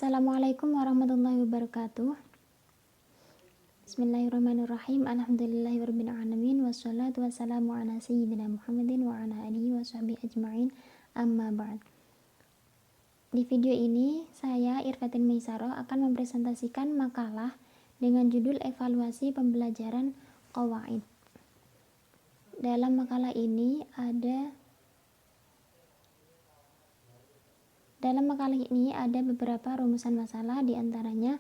Assalamualaikum warahmatullahi wabarakatuh. Bismillahirrahmanirrahim. Alhamdulillahirabbil alamin wassalatu wassalamu ala sayyidina Muhammadin wa ala alihi washabbihi ajmain. Amma ba'd. Di video ini saya Irfatin Maisarah akan mempresentasikan makalah dengan judul evaluasi pembelajaran qawaid. Dalam makalah ini ada beberapa rumusan masalah, diantaranya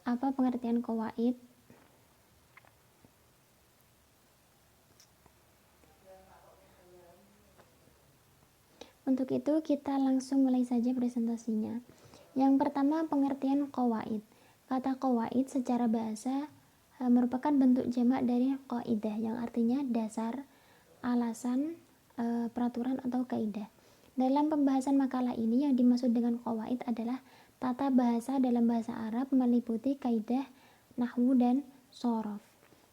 apa pengertian qawaid, untuk itu kita langsung mulai saja presentasinya. Yang pertama, pengertian qawaid. Kata qawaid secara bahasa merupakan bentuk jamak dari qaidah yang artinya dasar, alasan, peraturan atau kaidah. Dalam pembahasan makalah ini yang dimaksud dengan qawaid adalah tata bahasa dalam bahasa Arab meliputi kaidah, nahwu dan shorof.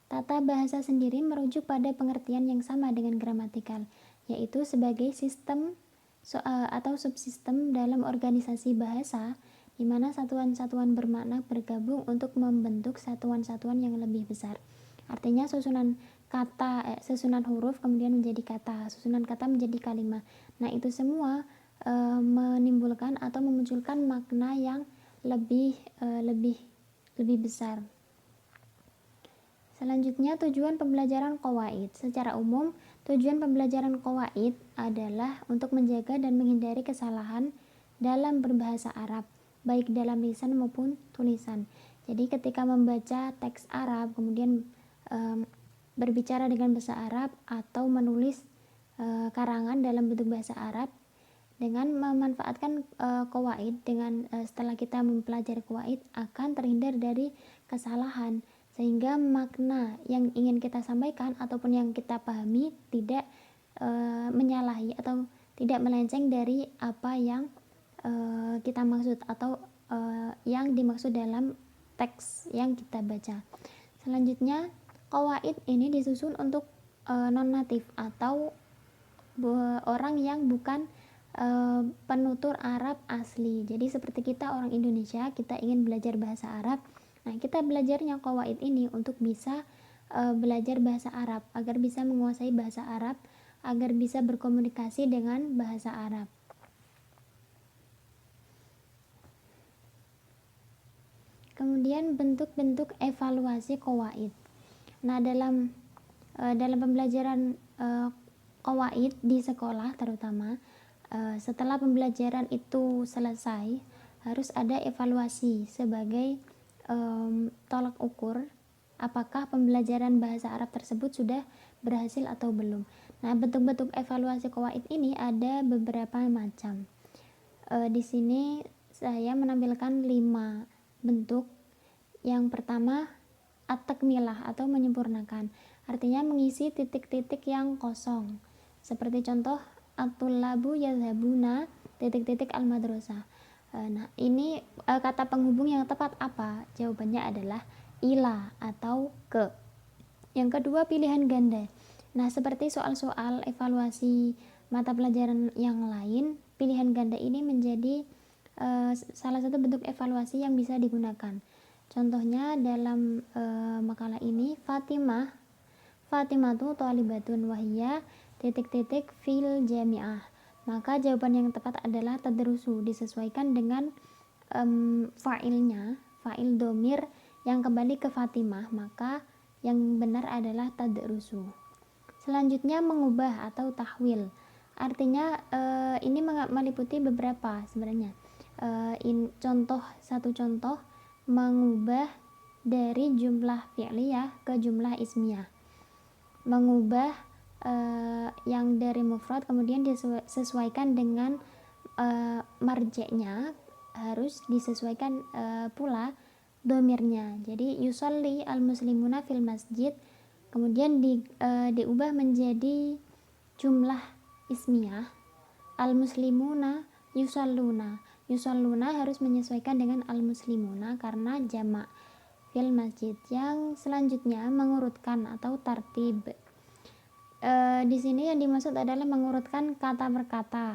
Tata bahasa sendiri merujuk pada pengertian yang sama dengan gramatikal, yaitu sebagai sistem atau subsistem dalam organisasi bahasa di mana satuan-satuan bermakna bergabung untuk membentuk satuan-satuan yang lebih besar. Artinya susunan huruf kemudian menjadi kata, susunan kata menjadi kalimat. Nah, itu semua menimbulkan atau memunculkan makna yang lebih besar. Selanjutnya, tujuan pembelajaran qawaid. Secara umum, tujuan pembelajaran qawaid adalah untuk menjaga dan menghindari kesalahan dalam berbahasa Arab, baik dalam lisan maupun tulisan. Jadi ketika membaca teks Arab, kemudian berbicara dengan bahasa Arab atau menulis karangan dalam bentuk bahasa Arab dengan memanfaatkan qawaid, setelah kita mempelajari qawaid akan terhindar dari kesalahan, sehingga makna yang ingin kita sampaikan ataupun yang kita pahami tidak menyalahi atau tidak melenceng dari apa yang kita maksud atau yang dimaksud dalam teks yang kita baca. Selanjutnya, qawaid ini disusun untuk non-natif atau orang yang bukan penutur Arab asli. Jadi seperti kita orang Indonesia, kita ingin belajar bahasa Arab. Nah, kita belajarnya qawaid ini untuk bisa belajar bahasa Arab, agar bisa menguasai bahasa Arab, agar bisa berkomunikasi dengan bahasa Arab. Kemudian bentuk-bentuk evaluasi qawaid. Nah, dalam pembelajaran qawaid di sekolah terutama, setelah pembelajaran itu selesai harus ada evaluasi sebagai tolak ukur apakah pembelajaran bahasa Arab tersebut sudah berhasil atau belum. Nah, bentuk-bentuk evaluasi qawaid ini ada beberapa macam. Di sini saya menampilkan 5 bentuk. Yang pertama, at-takmilah atau menyempurnakan, artinya mengisi titik-titik yang kosong. Seperti contoh, at-tullabu yadhabuna al-madrasah. Nah, ini kata penghubung yang tepat apa? Jawabannya adalah ila atau ke. Yang kedua, pilihan ganda. Nah, seperti soal-soal evaluasi mata pelajaran yang lain, pilihan ganda ini menjadi salah satu bentuk evaluasi yang bisa digunakan. Contohnya dalam makalah ini, Fatimah tuh thalibatun wahiyya titik-titik fil jami'ah. Maka jawaban yang tepat adalah tadrusu, disesuaikan dengan fa'il domir yang kembali ke Fatimah, maka yang benar adalah tadrusu. Selanjutnya, mengubah atau tahwil. Artinya ini meliputi beberapa sebenarnya. Satu contoh mengubah dari jumlah fi'liyah ke jumlah ismiyah. Mengubah yang dari mufrad kemudian disesuaikan dengan marja'nya, harus disesuaikan pula domirnya. Jadi yusalli al-muslimuna fil masjid kemudian diubah menjadi jumlah ismiyah, al-muslimuna yusalluna harus menyesuaikan dengan al-muslimuna karena jamak fil masjid. Yang selanjutnya, mengurutkan atau tartib. Di sini yang dimaksud adalah mengurutkan kata per kata.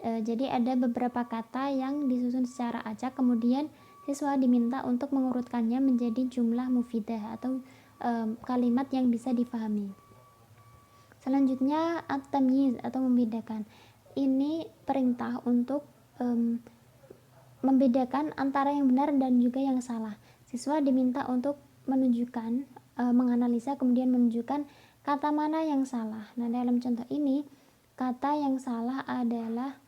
Jadi ada beberapa kata yang disusun secara acak, kemudian siswa diminta untuk mengurutkannya menjadi jumlah mufidah atau kalimat yang bisa difahami. Selanjutnya at-tamyiz atau membedakan. Ini perintah untuk membedakan antara yang benar dan juga yang salah. Siswa diminta untuk menunjukkan, menganalisa, kemudian menunjukkan kata mana yang salah. Nah, dalam contoh ini, kata yang salah adalah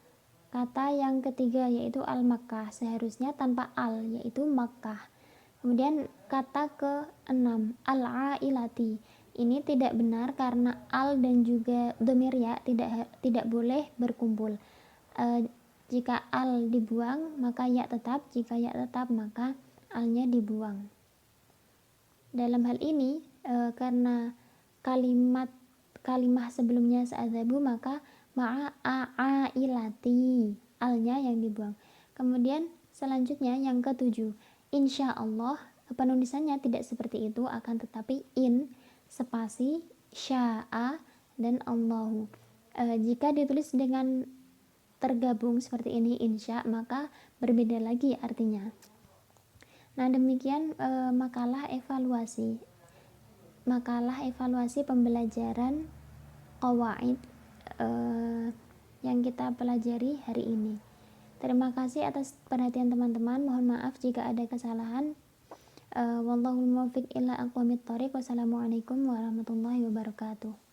kata yang ketiga, yaitu al-Makkah. Seharusnya tanpa al, yaitu Makkah. Kemudian kata ke-6, al-ailati. Ini tidak benar karena al dan juga dhamir ya tidak boleh berkumpul. Jika al dibuang, maka ya tetap. Jika ya tetap, maka alnya dibuang. Dalam hal ini, karena kalimah sebelumnya sa'adzabu, maka ma'a'ailati, alnya yang dibuang. Kemudian selanjutnya yang ke-7, insya Allah, penulisannya tidak seperti itu, akan tetapi in, spasi, sya'a, dan Allahu. Jika ditulis dengan tergabung seperti ini, insya, maka berbeda lagi artinya. Nah, demikian makalah evaluasi pembelajaran qawaid yang kita pelajari hari ini. Terima kasih atas perhatian teman-teman. Mohon maaf jika ada kesalahan. Wallahul muwaffiq ila aqwamit thoriq. Wassalamualaikum warahmatullahi wabarakatuh.